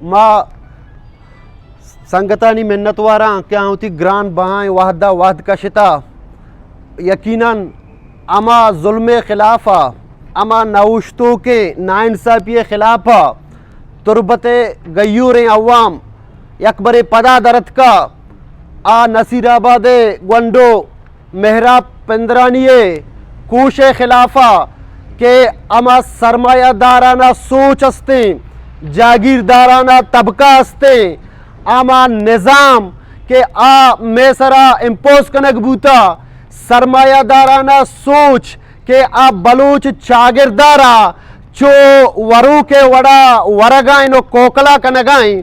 ما संगतानी मिन्नतवारा क्या होती ग्रान बहाएं वाहदा वाहद का शिता यकीनन अमा जुल्म खिलाफा अमा नौश्तों के नाइंसाफी खिलाफा तुरबत गयूर अवाम यकबर पदा दरत का आ नसीराबाद गंडो मेहराब पंद्रानिये कोश खिलाफा के अमा सरमायादाराना सोच हस्ते जागीरदाराना तबका हस्ते आमा निज़ाम के आ मेसरा इम्पोज कनक बूता सरमायादाराना सोच के आ बलोच चागिरदारा चो वरू के वड़ा वरगाएं नो कोकला कनगाएं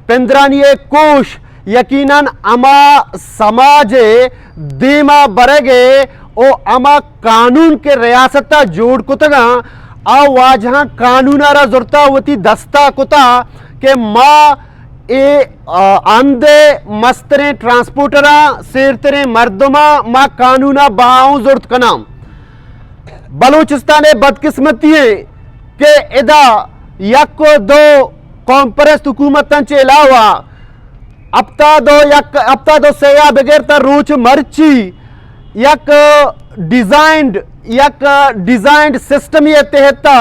पेंद्रानिये कोश यकीनन अमा समाजे दीमा बरगे ओ अमा कानून के रियासता जोड़ कुतगा आ वाजहां कानूनारा जुरता वती दस्ता कुता के माँ आंदे मस्तरे ट्रांसपोर्टरा सेरतरे मर्दमा मा कानूना बाऊ जुर्त कनाम बलूचिस्तान बदकिस्मती है के इदा यक दो कॉम्प्रेस हुकूमतन के अलावा अपता दो सेया बगैर ता रूच मर्ची यक डिजाइंड सिस्टम ये तहता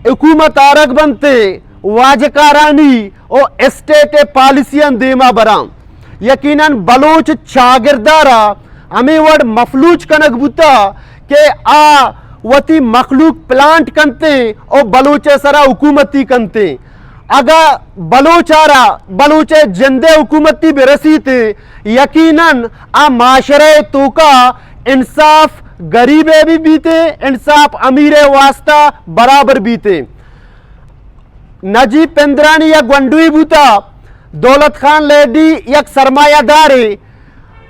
हुकूमत आरग बनते वाजकारानी ओ एस्टेट पॉलिसियन देमा बराम यकीनन बलोच चागिरदारा हमें वड मफलूच कनक बुता के आ वती मखलूक प्लांट कंते ओ बलोचे सरा हुकूमती कंते अगा बलोचारा बलोचे जिंदे हुकूमती बेरसी थे यकीनन आ माशरे तो का इंसाफ गरीबे भी बीते इंसाफ अमीरे वास्ता बराबर बीते नजीब पेंद्रानी या गंडुई बूता दौलत खान लेडी यक सरमायादार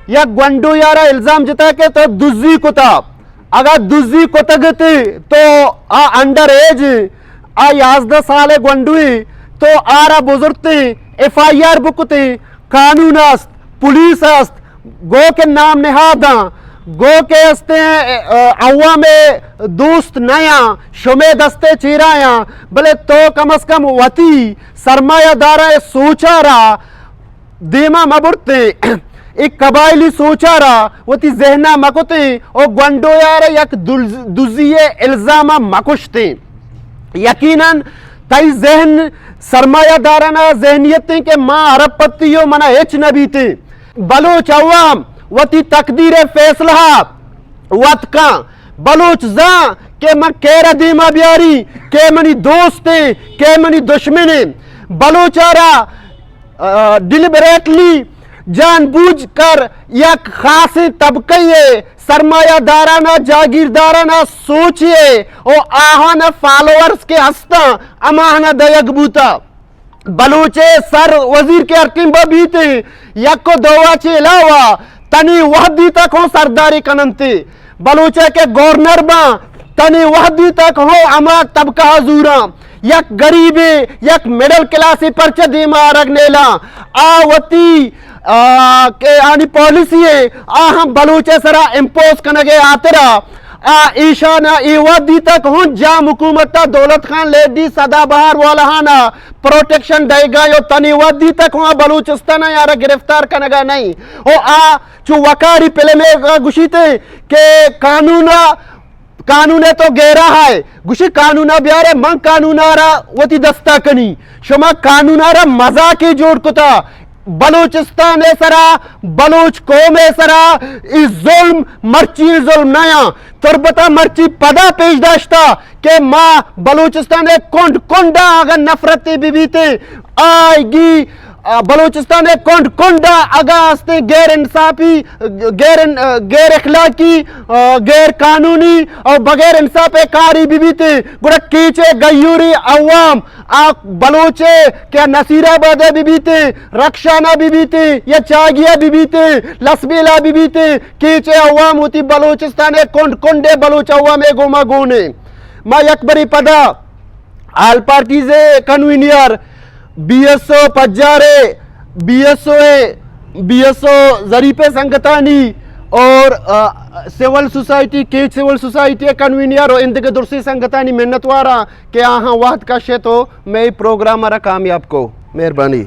या गंडू यारा इल्जाम जता के तो दुजी कुता अगर दुजी कुतगते तो आ अंडर एज आ 11 साल गंडुई तो आरा बुजुर्गते FIR बुकते कानून अस्त पुलिस अस्त गो के नाम निहादा गो के हस्ते अव्वा में दोस्त नया शुमे दस्ते चीराया भले तो कम अज कम वती सरमायादारा सोचा रहा देमा मबुरते एक कबायली सोचा रहा वती जहना मकुते और गंडो यार यक दुजिये इल्जामा मकुशते यकीनन तई जहन सरमायादाराना जहनियतें के माँ अरब पत्तियों मना एच नबी थे बलोच अवाम वती तकदीर फैसला वत का बलोच जा के मन केरा दीमा बियारी के मनी दोस्ते के मनी दुश्मने बलोचारा डिलिबरेटली जानबूझ कर या खासी तबके सरमायादाराना जागीरदाराना सोचिए ओ आहाना फॉलोअर्स के हस्ता अमाहना दयगबूता बलूचे सर वजीर के अरकिम बीते यको दोवा चे अलावा तनी वहदी तक हो सरदारी कनंते बलूचे के गवर्नर बा तनी वहदी तक हो अमा तबका हजूरा यक गरीबे यक मिडिल क्लास परचे दीमा रगनेला आवती के आनी पॉलिसी है हम बलूचे सरा इम्पोज कनगे आतरा ईशाना इवदी तक हूँ जाम हुकूमता दौलत खान लेडी सदाबहार वालहाना प्रोटेक्शन देगा यो तनी वदी तक हुआ बलूचिस्तान यार गिरफ्तार कनगा नहीं हो चु वकारी पहले में गुशीते के कानूने तो गेरा है गुशी कानूना ब्यारे मंग कानूनारा वती दस्ता कनी शुमा कानूनारा मजा के जोड़ कुता बलूचिस्तान सरा बलूच कौम सरा इस जुल्म मर्ची जुल्म नया तुरबता मर्ची पदा पेश दाश्ता के माँ बलूचिस्तान कुंड कुंडा अगर नफरती बीबीते आएगी बलूचिस्तान कुंड कुंडा अगास्ते गैर इंसाफी गैर अखलाकी गैर कानूनी और बगैर इंसाफ कारी बीबीते गुड़ा कीचे गयूरी अवाम बलोचे क्या नसीराबाद बीबीते रक्षाना बीबीते या चागिया बीबीते लसबेला बीबीते कीचे अवाम होती बलूचिस्तान कुंड कुंडे बलोच अवाम गोमा गोने मा यकबरी पदा आल पार्टी से कन्वीनियर BSO पज्जारे BSO जरीपे संगतानी اور civil society catch civil society convener اور اندگے درسی سنگتانی محنت وارا کہ آہاں وقت کا شے تو میں پروگرام را کامیاب کو مہربانی